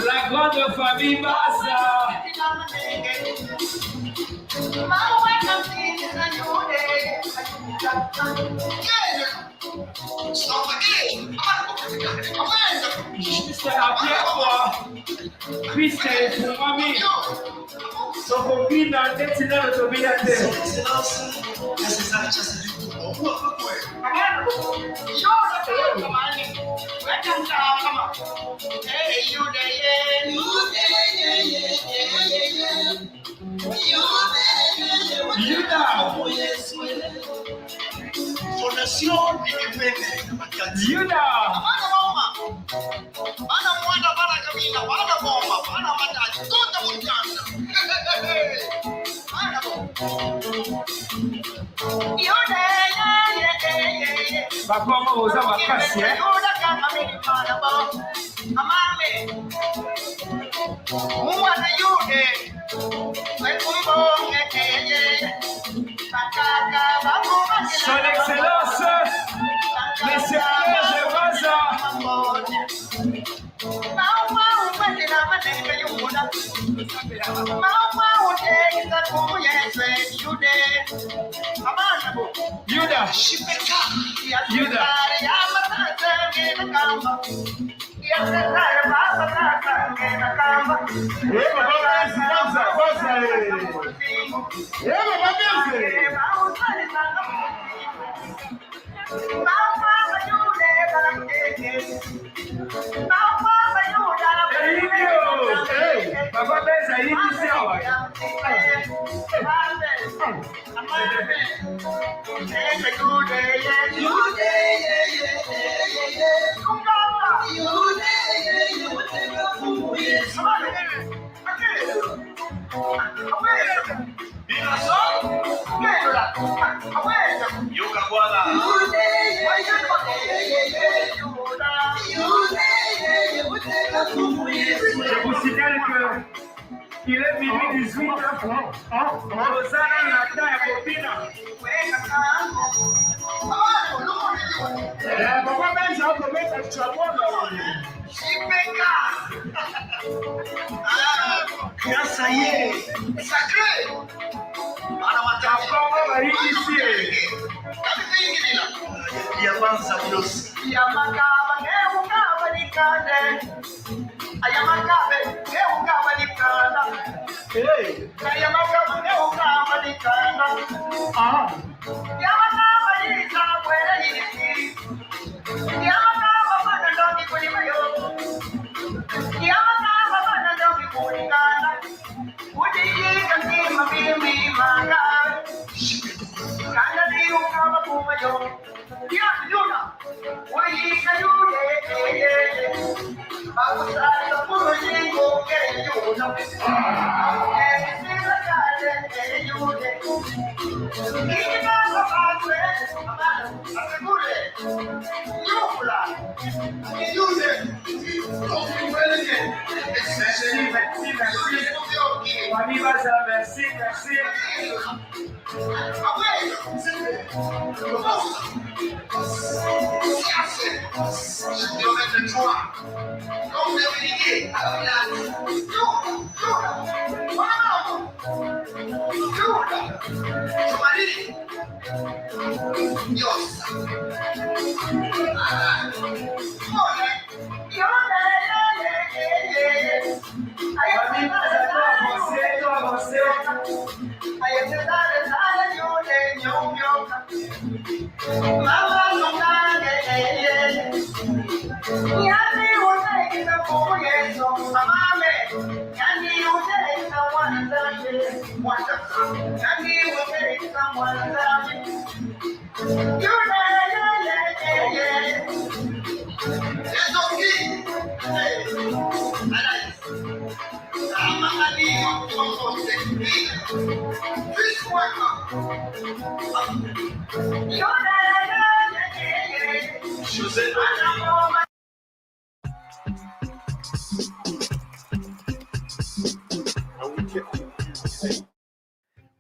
La grande famille Baza. Juste après quoi, puisque pour moi, son copine dans le tête, c'est dans l'autobilateur. Fondation independent. Yuda. Ana mwana bana kabila, bana bomba, bana mataji, tota mutanda. Bana bomba. Yuda, Bakoma oza makasi, eh? Yuda kama mimi bana bomba. Amame. Mwana Yuda. Wekumbo ngekeye. Bakaka bakoma. Son Excellence, Monsieur Pierre Baza. Yuda. Yuda. Papa Benza, il dit je vous signale qu'il est minuit 18. Rosanna Nata ya Kopina. Papa Benza, on peut mettre le chapeau là. Ça y est, sacré. Yamanza Blues. Merci.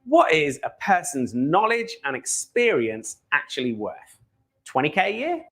What is a person's knowledge and experience actually worth? 20K a year?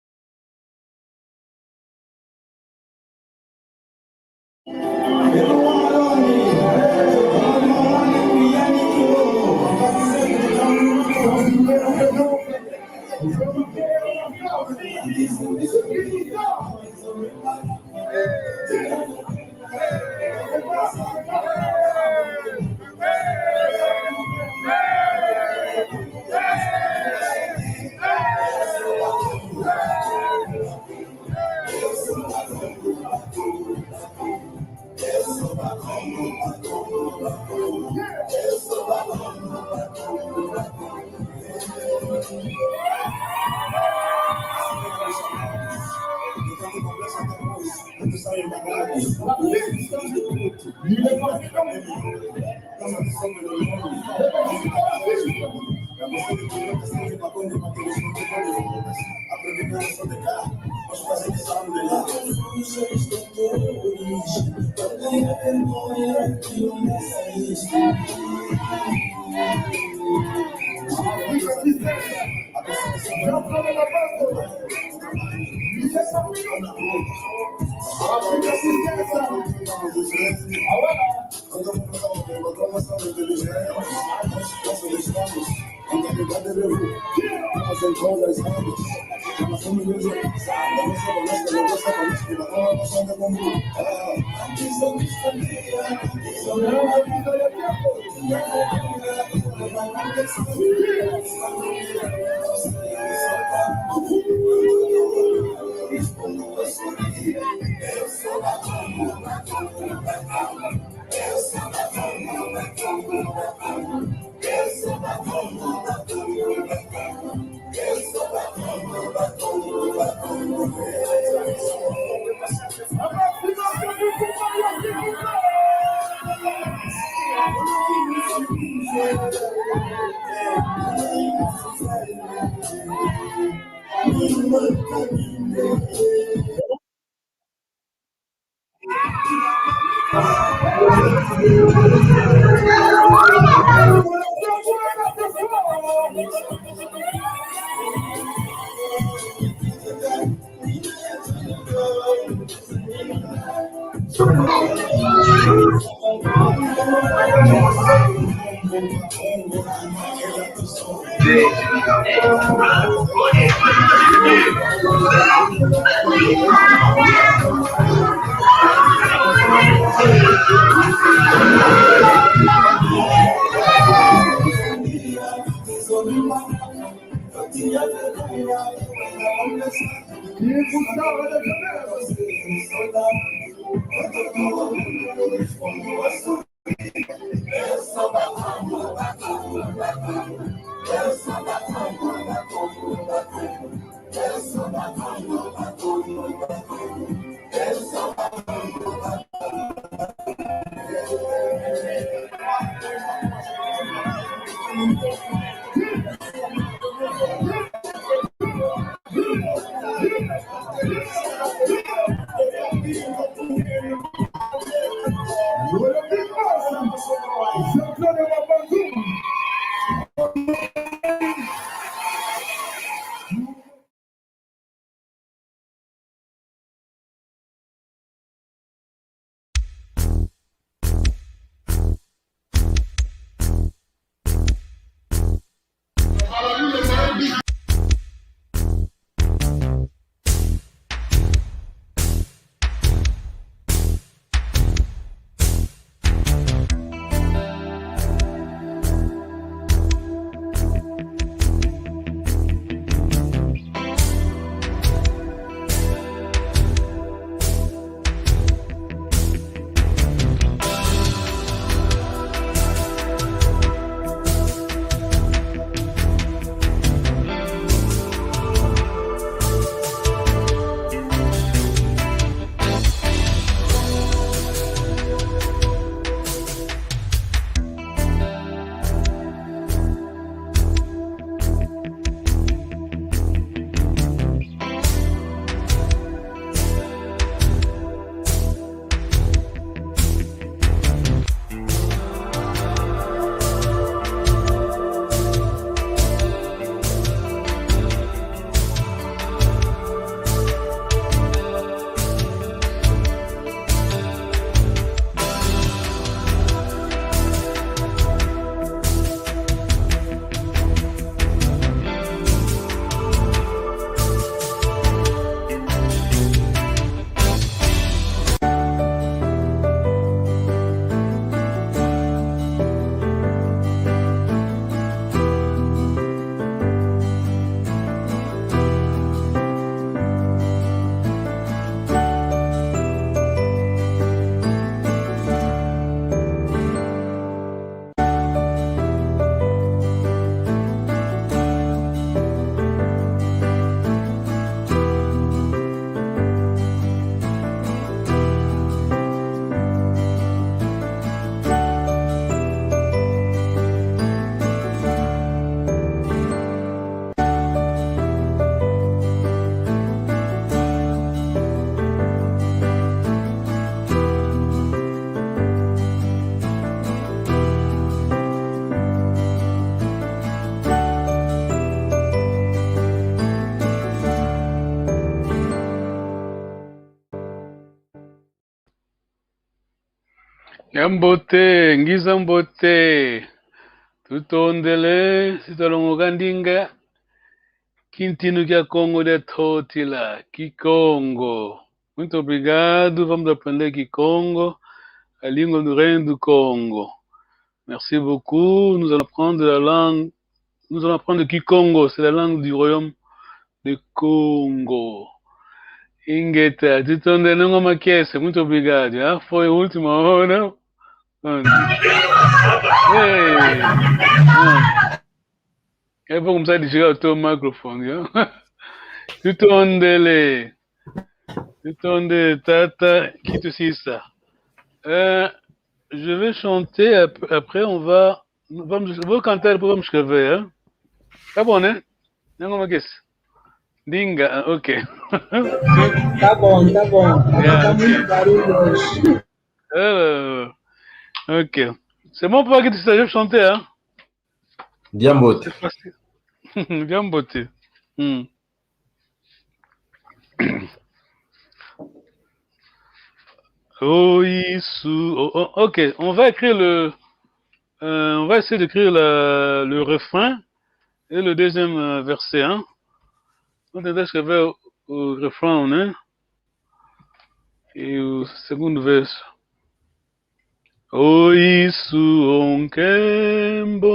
Yambote, ngiza mbote. Tutondele, sitalongoka ndinga. Quintino que a Congo de Totila, Kikongo. Muito obrigado. Vamos aprender Kikongo, a língua do reino do Congo. Merci beaucoup. Nous allons apprendre la langue. Nous allons apprendre Kikongo, c'est la langue du royaume de Congo. Ingeta, tutondele ngoma kiese. Muito obrigado. Ah, foi a última hora. Hey. É bom começar a desligar o teu microfone, viu? Tutondele. Tutondele, tata, kitusisa. Je vais chanter, après on va... Vou cantar, depois vamos escrever, hein? Tá bom, né? Não é isso? Dinga, ok. Tá bom, tá bom. Tá muito barulho hoje. Ok. C'est bon pour que tu saches chanter, hein? Bien botte. C'est facile. Bien beauté. Oh, ok, on va écrire on va essayer d'écrire le refrain et le deuxième verset, hein. On va escrever o refrain, né? E o segundo verso. Oh, isso onkembo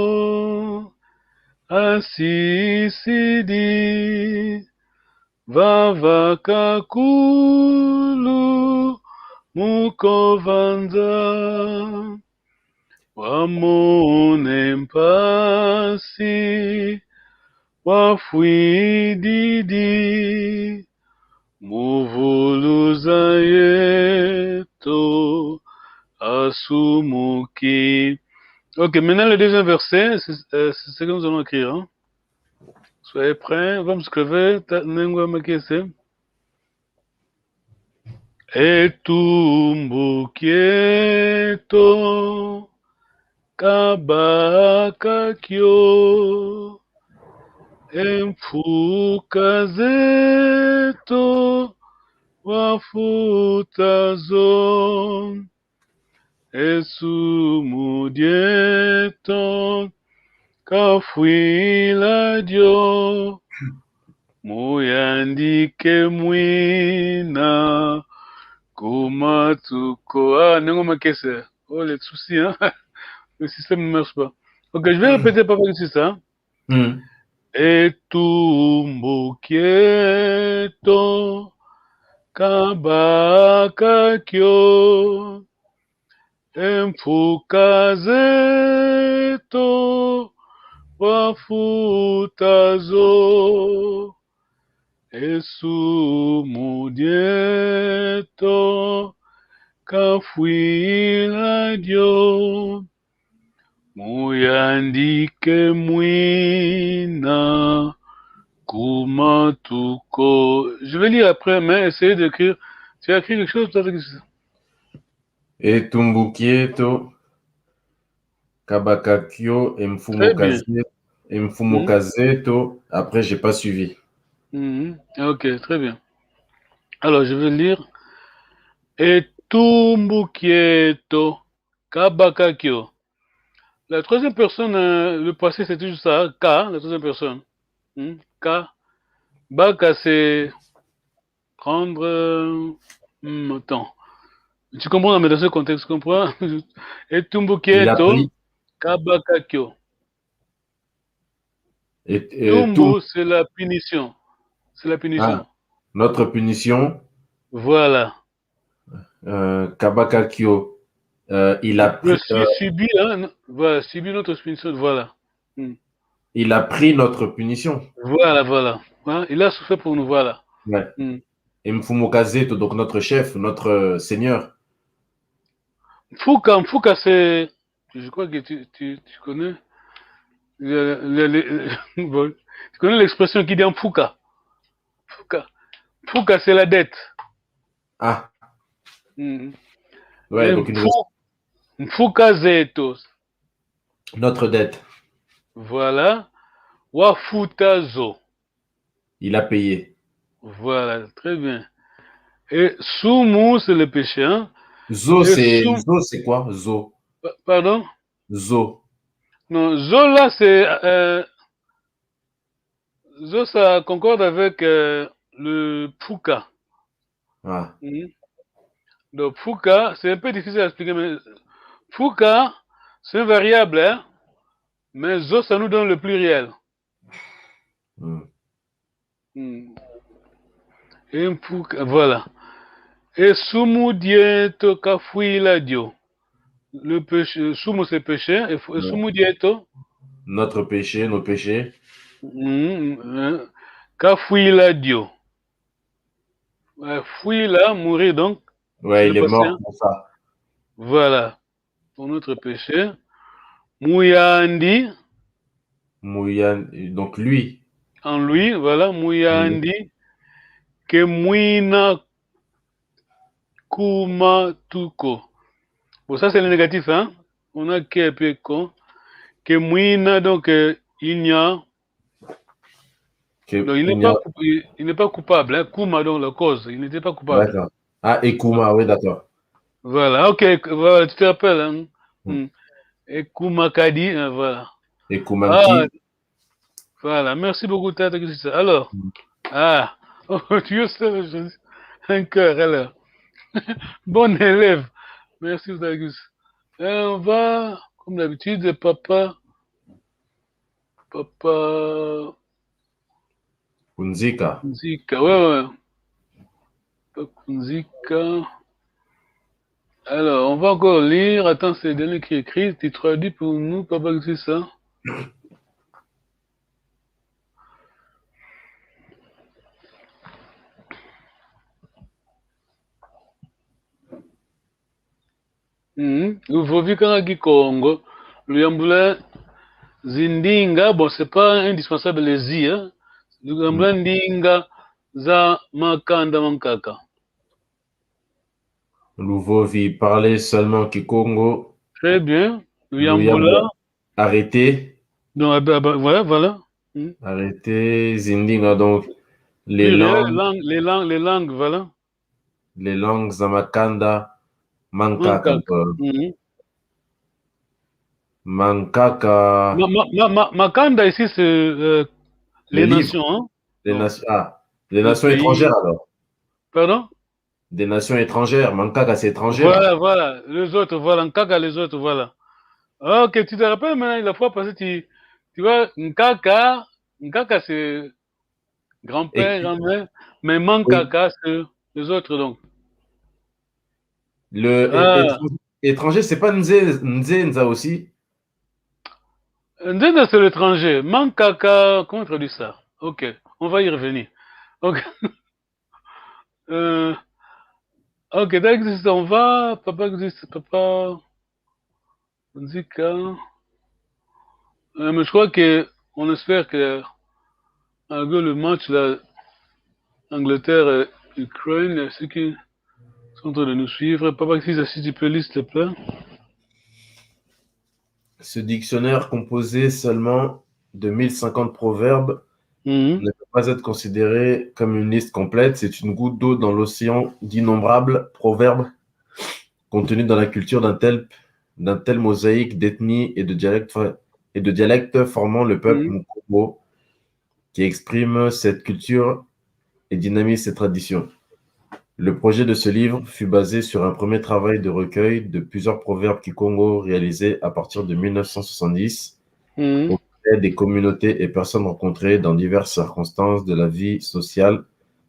asisidi vavakakulu mukovanza wamone mpasi wafuididi muvuluza yeto asumuki. Ok, maintenant le deuxième verset, c'est ce que nous allons écrire. Hein? Soyez prêts, vamos escrever. Etumbu quieto, kabakakyo, emfukazeto, wafutazo, esumudieto, kafuiladio, muyandike mwina, kumatuko. Ah, nengo makese. Oh, les soucis, hein. Le système ne marche pas. Ok, je vais répéter pas mal ça. Etumbu quieto, kabakakyo, emfukazeto, wafutazo, esumudieto, kafuiladio, muyandike mwina kumatuko. Je vais lire après, mais essayez d'écrire. Tu as écrit quelque chose, toi, avec ça? Etumbu quieto, kabakakyo, emfumukazeto. Après, j'ai pas suivi. Ok, très bien. Alors, je vais lire. Etumbu quieto, kabakakyo. La troisième personne, le passé, c'est toujours ça. K, la troisième personne. K. Baka, c'est prendre... attends. Tu comprends dans ce contexte, tu comprends? Etumbu quieto, kabakakyo. Tumbu, c'est la punition. C'est la punition. Ah, notre punition. Voilà. Kabakakyo. Il a pris, subi, hein, voilà, subi notre punition, voilà. Il a pris notre punition. Voilà, voilà. Hein, il a souffert pour nous, voilà. Ouais. Et Mfumukazeto, donc notre chef, notre seigneur. Mfuka, c'est... Je crois que tu connais... Bon, tu connais l'expression qui dit Mfuka. Mfuka, c'est la dette. Ah. Ouais, donc Mfukazeto. Notre dette. Voilà. Wafutazo. Il a payé. Voilà, très bien. Et Sumu, c'est le péché. Hein? Zo, Et c'est quoi? Zo. pardon? Zo. Non, Zo là, Zo, ça concorde avec le Puka. Ah. Donc, Fuka, c'est un peu difficile à expliquer, mais Fuka, c'est une variable, hein, mais Zo, ça nous donne le pluriel. Et un Fuka, voilà. Et Sumu Dieto Kafuila Dio. Le péché, Sumu c'est péché, et Sumu Dieto. Notre péché, nos péchés. Kafuila Dio. Fuila, mourir donc. Ouais, C'est il le est passé, mort hein. pour ça. Voilà. Pour notre péché. Mouyandi. Mouyan, donc lui. En lui, voilà, Mouyandi. Que Mouina Kumatuko. Bon, ça c'est le négatif, hein. On a que et puis ko. Que Mouina, donc il n'y a. Donc il n'est pas coupable, hein. Kuma, donc la cause. Il n'était pas coupable. D'accord. Ah, Ekuma, oui, d'accord. Voilà, ok, voilà, tu te rappelles, hein. Et Kuma Kadi, voilà. Ekumanki. Voilà, merci beaucoup, Tata. Alors, oh, tu sais, un cœur, alors. Bon élève. Merci, Dagus. On va, comme d'habitude, Papa. Kunzika. Kunzika, ouais. Papa Kunzika. Alors, on va encore lire. Attends, c'est Daniel qui écrit. Tu traduis pour nous, Papa, c'est ça? Uvovika Kikongo, Luyambula Zindinga, bon, c'est pas indispensable les I, hein. Luyambula Ndinga za Makanda Mankaka. Luvovi parlait seulement Kikongo. Très bien. Luyambula. Arrêtez. Donc, voilà. Arrêtez. Zindinga, donc les langues. Les langues, voilà. Les langues Zamakanda. Mankaka. Mankaka. Makanda ici, c'est les nations. Hein? Les nations étrangères alors. Pardon? Des nations étrangères. Mankaka, c'est étranger. Voilà. Les autres, voilà. Nkaka, les autres, voilà. Ok, tu te rappelles maintenant, la fois passée, tu vois, Nkaka, c'est grand-père, grand-mère, mais Mankaka, c'est les autres, donc. Étranger, c'est pas Nza aussi? Nza, c'est l'étranger. Mankaka, comment on traduit ça? Ok, on va y revenir. Ok. Ok, d'accord, on va. Papa. Nzika. Mais je crois on espère que le match, là, Angleterre-Ukraine, ceux qui sont en train de nous suivre. Papa, si tu peux lire, s'il te plaît. Ce dictionnaire composé seulement de 1050 proverbes ne peut pas être considéré comme une liste complète. C'est une goutte d'eau dans l'océan d'innombrables proverbes contenus dans la culture d'un tel mosaïque d'ethnies et de dialectes formant le peuple Mukobo, qui exprime cette culture et dynamise ses traditions. Le projet de ce livre fut basé sur un premier travail de recueil de plusieurs proverbes kikongo réalisé à partir de 1970 auprès des communautés et personnes rencontrées dans diverses circonstances de la vie sociale,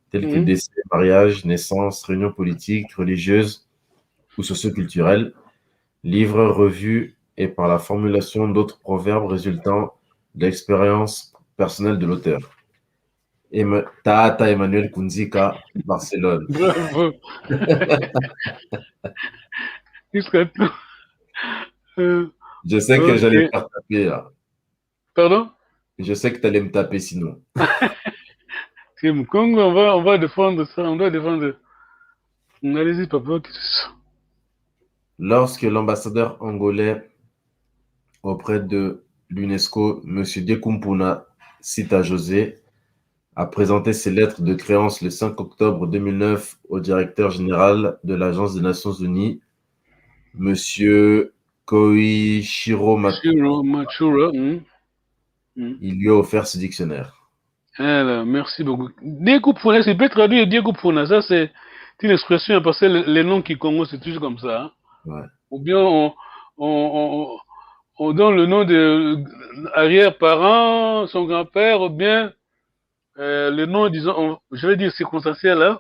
telles que décès, mariage, naissance, réunions politiques, religieuses ou socioculturelles, livres revus et par la formulation d'autres proverbes résultant de l'expérience personnelle de l'auteur. Tata Emmanuel Kunzika, Barcelone. Bravo. Jusqu'à tout. Je sais que j'allais me faire taper là. Pardon? Je sais que tu allais me taper sinon. Congo, on va défendre ça, on doit défendre. Allez-y, papa. Lorsque l'ambassadeur angolais auprès de l'UNESCO, M. Dekumpuna Sita José, a présenté ses lettres de créance le 5 octobre 2009 au directeur général de l'Agence des Nations Unies Monsieur Koichiro Matsura. Il lui a offert ce dictionnaire. Alors, merci beaucoup. Diego Puna, c'est peut traduire Diego Puna. Ça, c'est une expression parce que les noms qui Congo, c'est toujours comme ça. Hein? Ouais. Ou bien on donne le nom de arrière-parent, son grand-père, ou bien le nom, disons, je vais dire circonstanciel. Hein?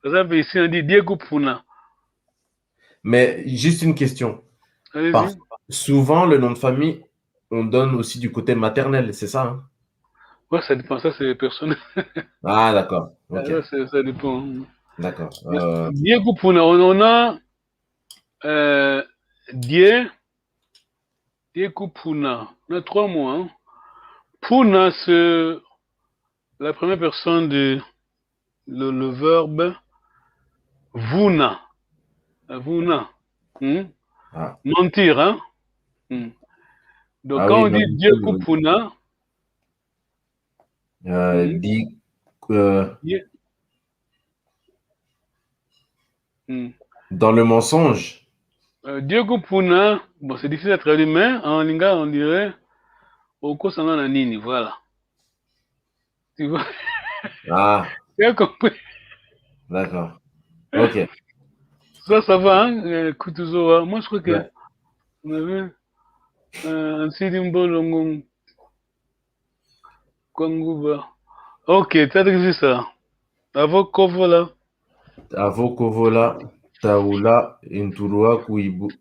Par exemple, ici, on dit Diego Puna. Mais juste une question. Souvent, le nom de famille, on donne aussi du côté maternel, c'est ça hein? Ouais, ça dépend, ça c'est personnel. Ah, d'accord. Okay. Ça dépend. D'accord. Diego Puna, on a Diego Puna. On a 3 mots. Hein. Puna, c'est la première personne de le verbe vuna. Vuna. Mentir, hein? Donc, quand on dit Diego Puna, dans le mensonge. Diego Puna, bon, c'est difficile à traduire, mais en lingala, on dirait Oko Sanana Nini, voilà. Tu vois? Ah. Tu as compris? D'accord. Ok. Ça va, hein? Kutuzoa. Moi, je crois que on avait un Sidimbolo Kwanguba. Ok, t'as dit ça. Avokovola. Avokovola, Taoula, Inturua,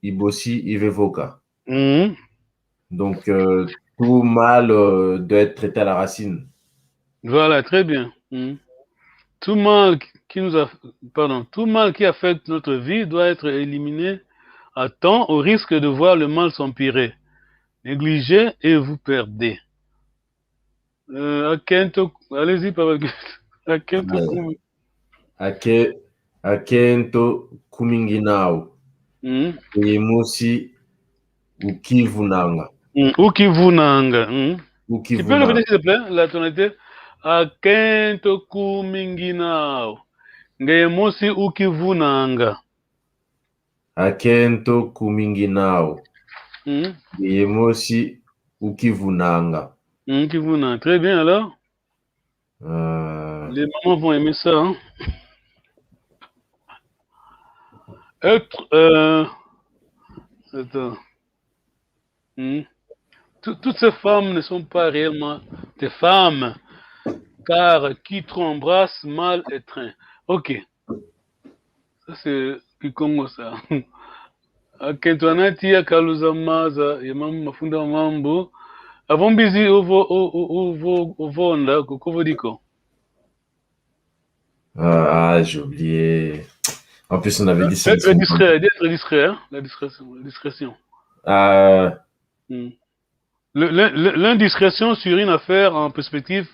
Ibosi, Ivevoka. Donc, tout mal doit être traité à la racine. Voilà, très bien. Tout mal tout mal qui affecte notre vie doit être éliminé à temps au risque de voir le mal s'empirer. Négligez et vous perdez. Allez-y, Papa. Akento Kuminginao. Yemusi Ukivunanga. Ukivunanga. Tu peux le répéter, s'il te plaît, la tonalité? Akento Kuminginao. Ngemusi Ukivunanga. Akento Kuminginao. Yemusi Ukivunanga. Ukivunanga. Très bien, alors. Les mamans vont aimer ça. Hein? Attends. Toutes ces femmes ne sont pas réellement des femmes, car qui trop embrasse, mal étreint. Ok. Ça, c'est Kikongo, ça. Akentuanati ya kaluza maza, yamamu mafunda mambo. Avombizi uvonda, kukovodiko. Ah, j'ai oublié. En plus, on avait dit ça. D'être discret, hein? La discrétion. L'indiscrétion sur une affaire en perspective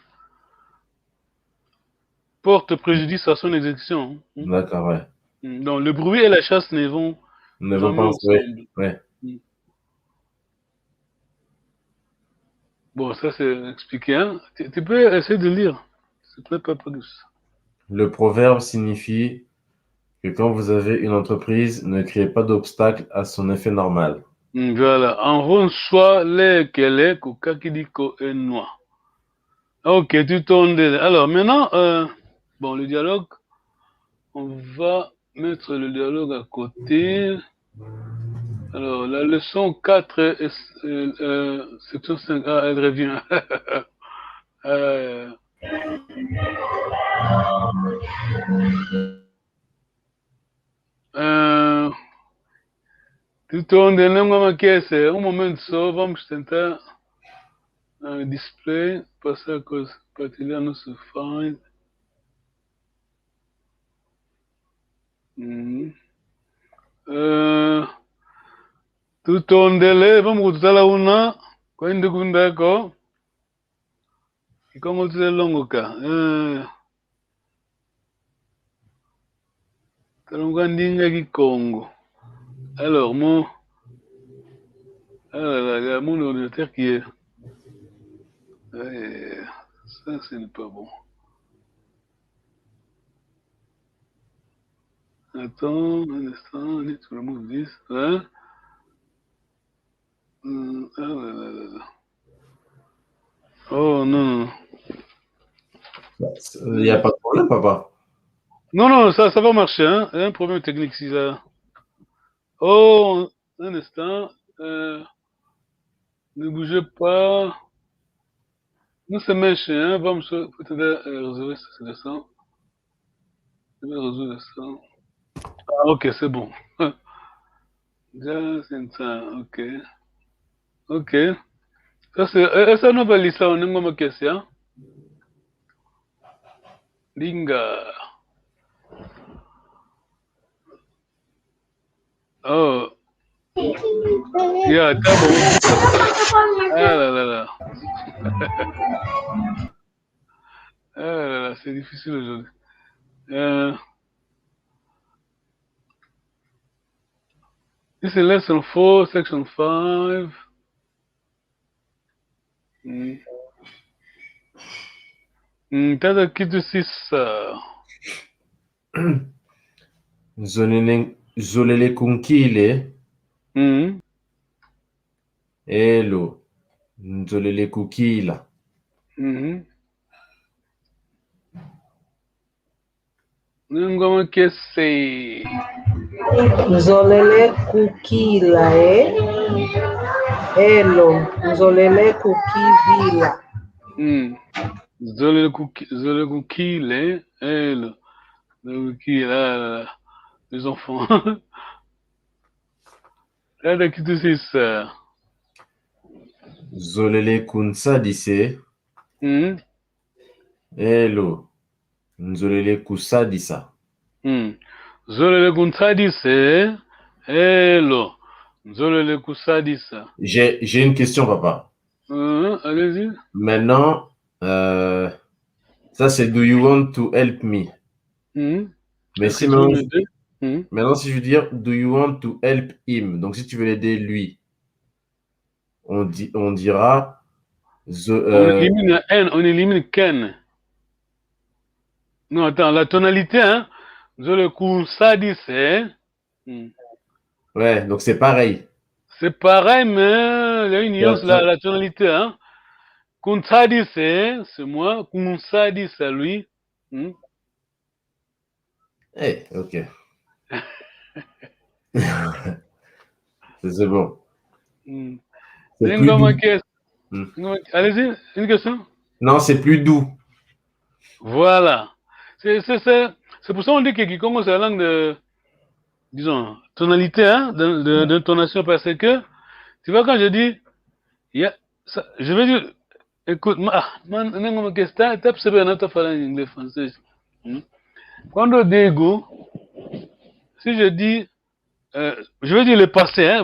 porte préjudice à son exécution. D'accord, ouais. Donc, le bruit et la chasse ne vont pas ensemble. Ouais. Bon, ça c'est expliqué. Hein? Tu peux essayer de lire. C'est très pas plus. Le proverbe signifie que quand vous avez une entreprise, ne créez pas d'obstacle à son effet normal. Voilà. En rond soit les kele kukakidiko et noir. Ok, tu tournes. Alors maintenant, bon, le dialogue, on va mettre le dialogue à côté. Alors, la leçon 4, section 5, elle revient. Tutonde nengoma kese, um momento só, vamos tentar display, passar a coisa, partilhar no Find. Tutondele, vamos kutala una, kwende kundako, ikongo tse longoka. Talonga ndinga kikongo. Alors, mon ordinateur qui est... ça, ce n'est pas bon. Attends, un instant, I need to remove this. Hein? Ah là là là là. Oh non, non. Il n'y a pas de problème, papa. Non, non, ça va marcher, hein. Il y a un problème technique si ça. Oh, un instant. Ne bougez pas. Não se mexe, hein? Vamos tentar resolver essa situação. Primeiro resolver essa. Ah, ok, c'est bon. Já sentar, ok. Ok. Essa é a nova lição, nenhuma questão. Linga. Oh. Yeah, tá bom. Ah là là là. Ah là là, c'est difficile aujourd'hui. This is lesson 4, section 5. Tada kitu sisa. Zolele kunkile. Hello. Nzolele kukila. Ngoma kese. Nzolele kukila, Hello. Nzolele kukivila. Zolele kukile. Hello. Zolele kukila. Les enfants. Tada kitu sisa. Zolele kunsadise. Hello. Nzolele kusadisa. Zolele kunsadise. Hello. Nzolele kusadisa. J'ai une question, papa. Allez-y. Maintenant, ça c'est do you want to help me? Mais si maintenant, si je veux dire do you want to help him, donc si tu veux l'aider lui, on dira on élimine Ken. Non, attends, la tonalité, hein? Zole kunsadise. Ouais, donc c'est pareil. C'est pareil, mais il y a une nuance, la tonalité, hein? Kunsadise, c'est moi. Kunsadise, c'est lui. Eh, ok. C'est bon. Allez-y, une question? Non, c'est plus doux. Voilà. C'est pour ça qu'on dit que Kikongo, c'est la langue de, disons, tonalité, hein, d'intonation, parce que, tu vois, quand je dis, je vais dire, écoute, quand on dit, si je dis, je vais dire le passé, hein,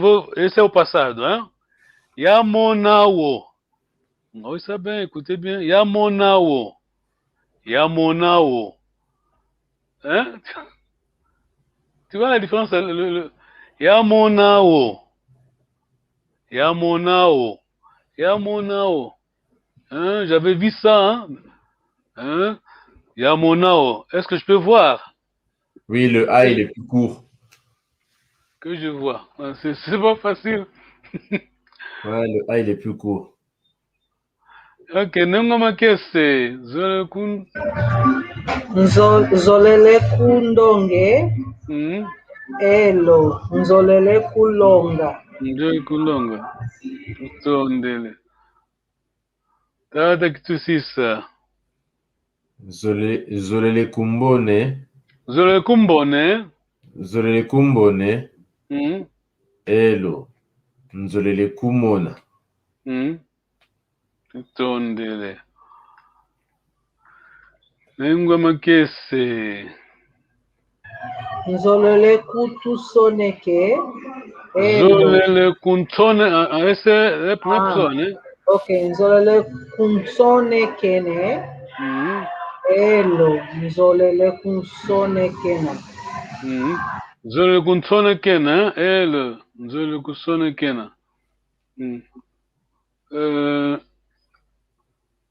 c'est au passage, hein. Yamonao. Oui, ça bien, écoutez bien. Yamonao. Yamonao. Hein? Tu vois la différence? Yamonao. Yamonao. Yamonao. Hein? J'avais vu ça, hein? Yamonao. Est-ce que je peux voir? Oui, le A, il est plus court. Que je vois. C'est pas facile. Ouais, le A, il est plus court. Ok, nengoma kese. Zole kun. Nzolele kundonge. Hello. Nzolele kulonga. Nzole kulonga. Utondele. Tata kitu sisa. Zolele kumbone. Zole kumbone. Zolele kumbone. Hello. Nzolele kumona. Utondele. Nengoma kese. Nzolele kutusoneke. Zolele kuntone. Ese le persone. Ok, nzolele kunsonekene. Hello. Nzolele kunsonekena. Nzole kunsone kena. Hello. Nzole kusone kena.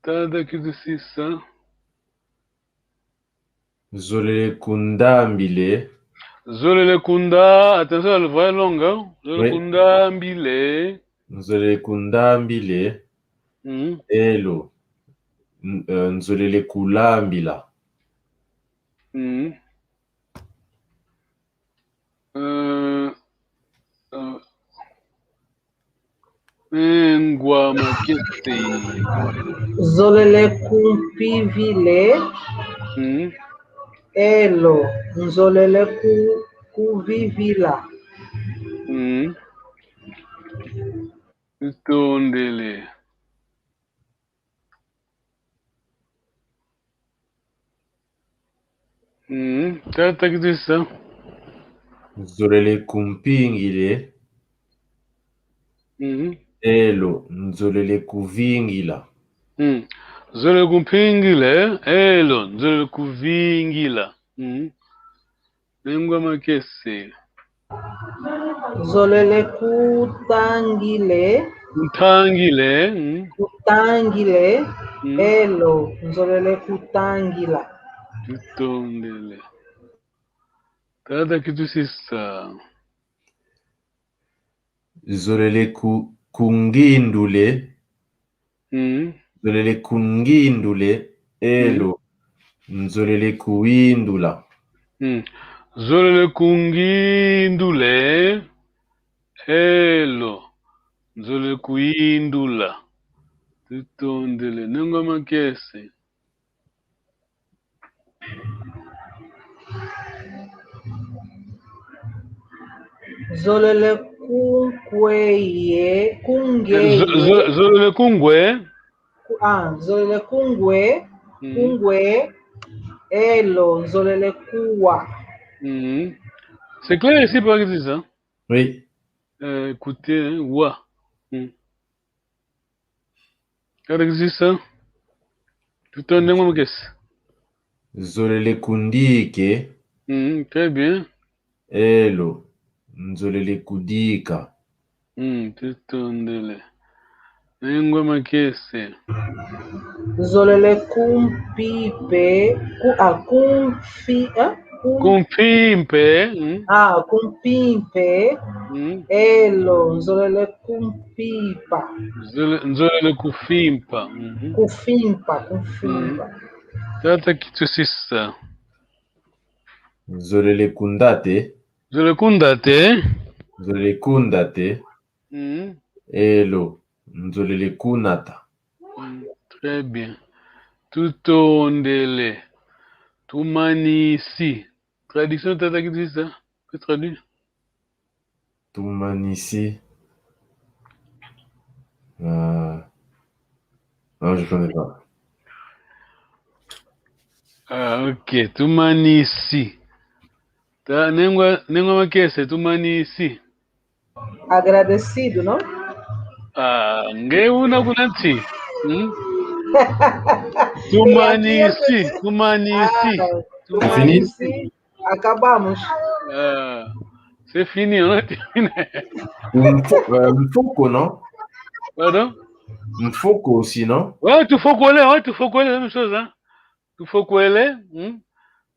Tada kitu sisa. Zolele kundambile. Zolele kunda, attention à la voix longue, hein. Zolele Oui. kunda mbile. Nzolele kunda mbile. Elo. Nzolele kula mbila. Ngwa makete. Zolele kumpivile. Elo. Nzolele kuvivila. Tondele. Tata que diz ça? Nzolele kumpingile. Elo. Nzolele kuvingila. Nzolele kumpingile. Elo. Nzolele kuvingila. Nengwa makese. Zolele kutangile. Kutangile. Kutangile. Elo. Nzolele kutangila. Tondele. Tata que diz ça? Zolele kungindule. Nzolele kungindule. Elo. Nzolele kuindula. Zolele kungindule. Elo. Nzolele kuindula. Tondele. Nengwa makese. Zolele kungweye. Zolele kungwe. Zolele kungwe. Kungwe. Elo. Nzolele kuwa. C'est clair ici par exemple, hein? Oui. Écoutez, hein, wa. Qu'est-ce que c'est ça? Tout un nom qu'est-ce? Zolele kundike. Très bien. Elo. Nzolele kudika. Tout un délai. Nengwa qu'est-ce? Zolele kumpipe. Kumpimpe. Kumpimpe. Elo. Nzolele kumpipa. Nzolele kufimpa. Kufimpa. Tata que tu sais ça? Zolele kundate. Zolele kundate. Nzolele kundate. Elo. Nzolele kunata. Très bien. Tout ondele. Tumanisi. Traduction, tata qui dit ça? Tu traduis? Tumanisi. Non, je connais pas. Ok. Tumanisi. Nengwa makese, tumanisi. Agradecido, não? Nge una kunanti. Tumanisi. Tumanisi. Acabamos. C'est fini, on a terminé. Mfoko, non? Pardon? Mfoko aussi, non? Ouais, tu faut coller, la même chose, hein. Tu faut coller.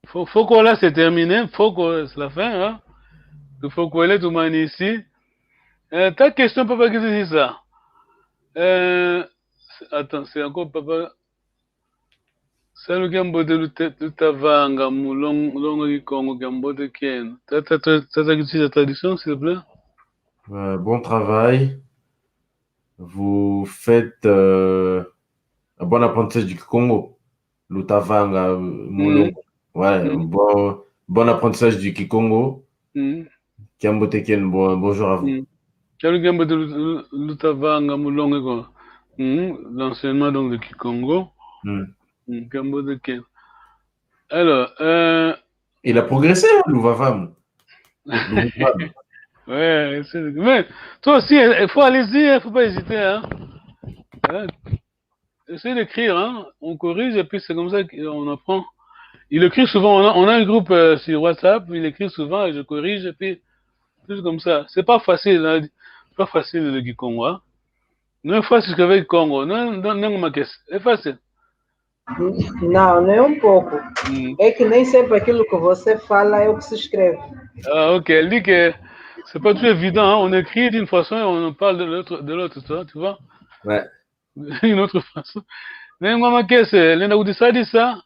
Faut coller, c'est terminé. Faut coller, c'est la fin, hein. Tu faut coller, tu m'en ici. Ta question, papa, qu'est-ce que c'est ça? Attends, c'est encore papa. Salut, Gambote, Lutavanga, Moulongo, Congo, Gambote, Ken. T'as la traduction, s'il te plaît? Bon travail. Vous faites un bon apprentissage du Kikongo. Lutavanga, Moulongo. Ouais, bon apprentissage du Kikongo. Gambote, Ken, bonjour à vous. Salut, Gambote, Lutavanga, Moulongo, l'enseignement donc de Kikongo. Gambote, Ken. Alors, il a progressé, Louvavam. Ouais, mais toi aussi, il faut aller-y, il ne faut pas hésiter. Hein. Essaye d'écrire, hein. On corrige et puis c'est comme ça qu'on apprend. Il écrit souvent, on a un groupe sur WhatsApp, il écrit souvent et je corrige et puis plus comme ça. C'est pas facile, hein. Pas facile le Kikongo. Hein. Non, facile qu'avec Congo. Non, ma caisse. C'est facile. Não, nem um pouco. É que nem sempre aquilo que você fala é o que se escreve. Ah, ok. Elle dit que c'est pas tout évident. Hein? On écrit d'une façon et on parle de l'autre, tu vois? Ouais. Une autre façon. Nengoma kese, lenda udisadisa,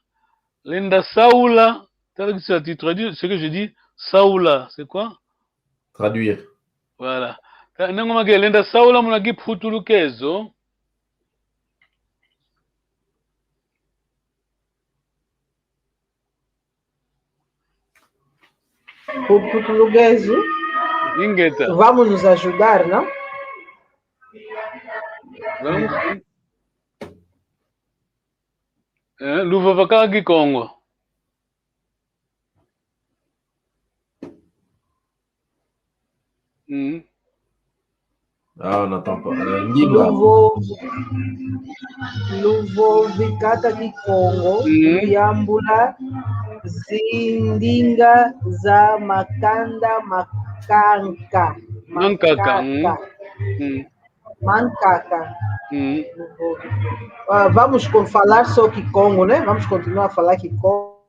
lenda saula. Tu traduis ce que je dis, saula, c'est quoi? Traduire. Voilà. Nengoma ke lenda saula munagi putulukezo. O português, Ingeta. vamos nos ajudar, não? Vamos. Luva vakagi Congo. Ah, on n'entend pas. Luvo vikata Kikongo, Yambula, Zindinga za Makanda Makanka. Mankaka. Vamos falar só Kikongo, né? Vamos continuar a falar Kikongo.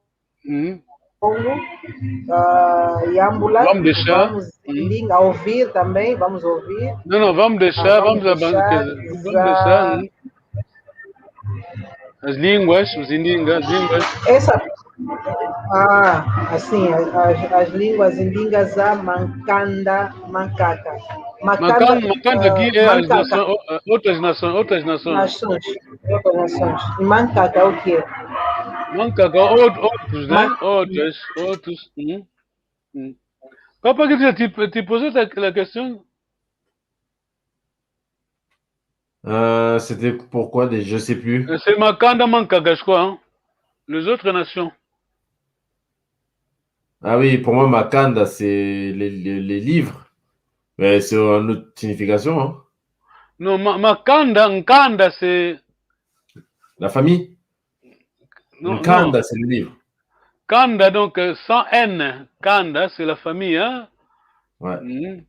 Yambula, vamos deixar. Vamos ouvir também, vamos ouvir. Não, vamos deixar, vamos deixar. As línguas, os indígenas, as línguas. Assim, as línguas indígenas a Mankanda, Mankaka. Mankanda aqui é as nações, outras nações. E Mankaka o quê? Mankaka, outros, né? Outros. Papa, tu posais la question? C'était pourquoi je sais plus. C'est Makanda, Mankaka, je crois. Hein? Les autres nations. Ah oui, pour moi, Makanda, c'est les livres. Mais c'est une autre signification. Hein? Non, Nkanda, c'est... La famille. Nkanda, c'est le livre. Kanda, donc, sans N. Kanda, c'est la famille. Hein? Ouais.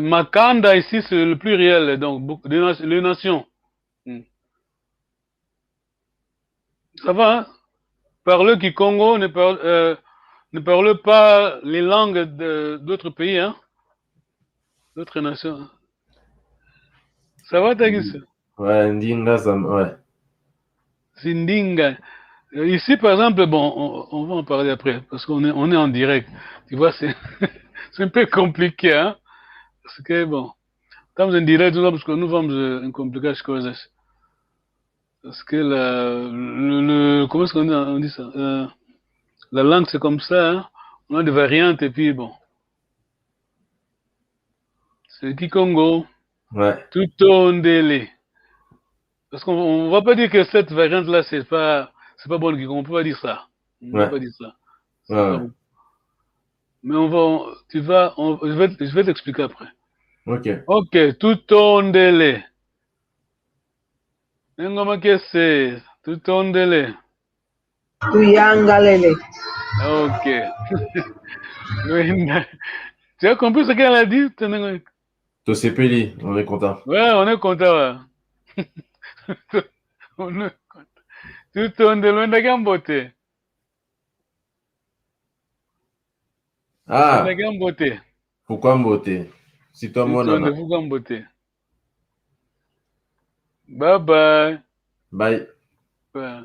Makanda, ici, c'est le pluriel, donc, les nations. Ça va, hein? Parle Kikongo ne parle pas les langues d'autres pays, hein? D'autres nations. Ça va, Tagis? Ouais, Ndinga, ouais. C'est Ndinga. Ici, par exemple, bon, on va en parler après, parce qu'on est en direct. Tu vois, c'est un peu compliqué, hein? Parce que, bon, estamos em direto, parce que nous vamos complicar as coisas. Parce que comment est-ce qu'on dit ça? La langue, c'est comme ça, hein? On a des variantes, et puis, bon. C'est Kikongo. Ouais. Tutondele. Parce qu'on ne va pas dire que cette variante-là, c'est pas bon, on ne peut pas dire ça. On ne peut pas dire ça. Ouais. Mais je vais t'expliquer après. Ok, Tutondele. Ngoma kese, Tutondele. Tuyangalele. Ok. Tu as compris ce qu'elle a dit? Tosepeli, on est content. Ouais, on est content. Ouais. On est content. Tutondele, Ndagambote. Ah, Ndagambote. pourquoi Mbote? Si toi, moi, non. Pourquoi Mbote? Bye bye. Bye. Bye.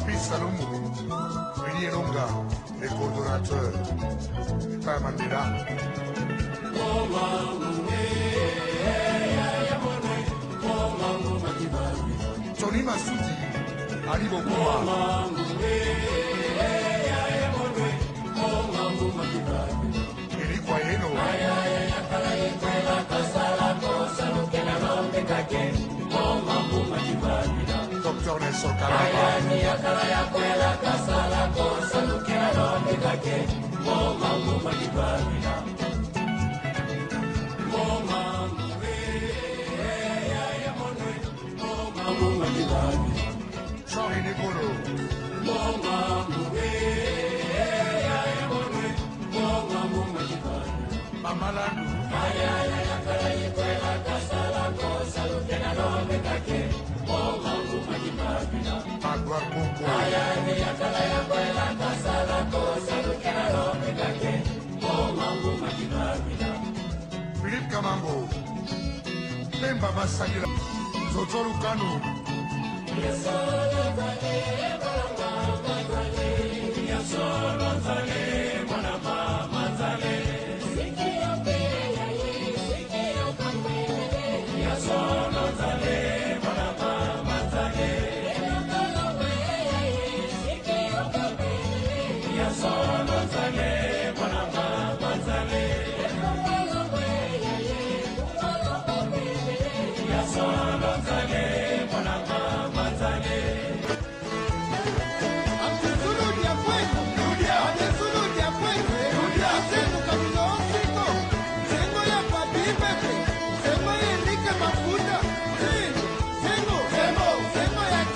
Papi Salomou, Willy Longa, les coordonnateurs, Père Mandela. Tony Massoudi, Ali Bokuma. Eric Wayeno. Dr. Nelson Kalaba. Sorry, Nicolo. Mamalandu. Magua Kumbo. Philippe Kamango. Lemba Masagila. Zozo Lucano.